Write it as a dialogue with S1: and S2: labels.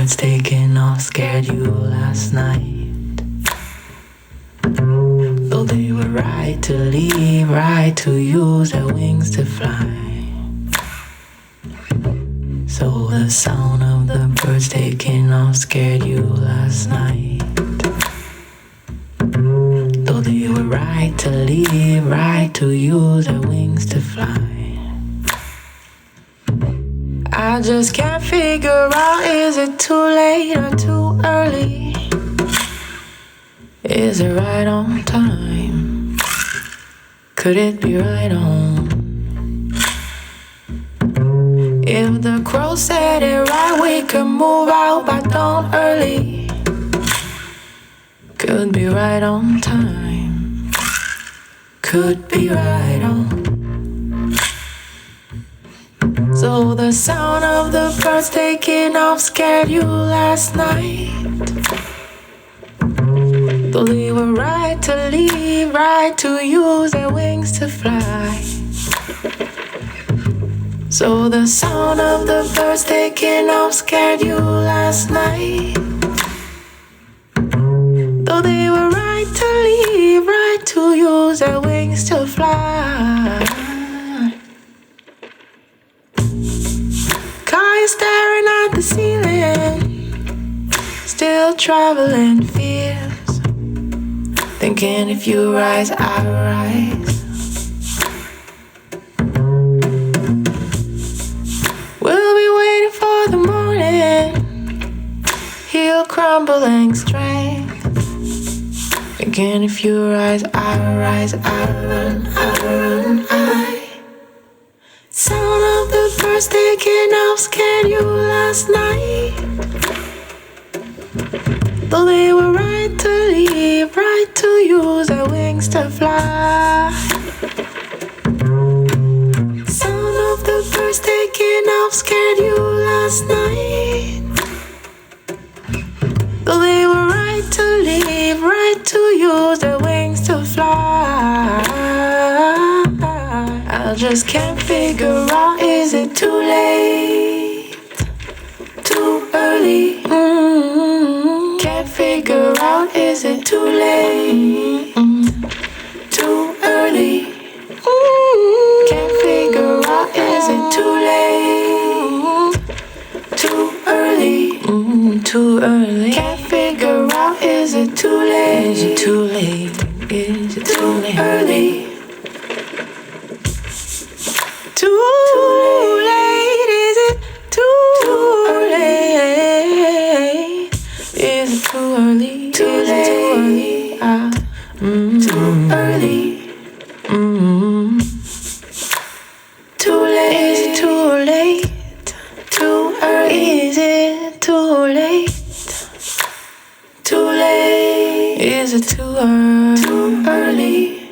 S1: birds taking off scared you last night. Though they were right to leave, right to use their wings to fly. So the sound of the birds taking off scared you last night. Though they were right to leave, right to use their wings to fly. I just can't figure out, is it too late or too early? Is it right on time? Could it be right on? If the crow said it right, we could move out by dawn early. Could be right on time. Could be right on. So the sound of the birds taking off scared you last night. Though they were right to leave, right to use their wings to fly. So the sound of the birds taking off scared you last night. Though they were right to leave, right to use their wings to fly. Car is staring at the ceiling, still traveling fears, thinking if you rise, I rise. We'll be waiting for the morning, he'll crumbling strength. Thinking if you rise, I rise, I run, I run, I. Sound of the birds taking off scared you last night. Though they were right to leave, right to use their wings to fly. Sound of the birds taking off scared you last night. Though they were right to leave, right to use their wings to fly. I just can't figure out, is it too late? Too early? Can't figure out, is it too late? Too early? Can't figure out, is it too late? Too early? Too early? Can't figure out, is it too late? Is it too late? Is it too late? Early? Too late, is it too late? Is it too early? Too late? Too early? Too late? Is it too late? Too early? Is it too late? Too late? Is it too early? Too early?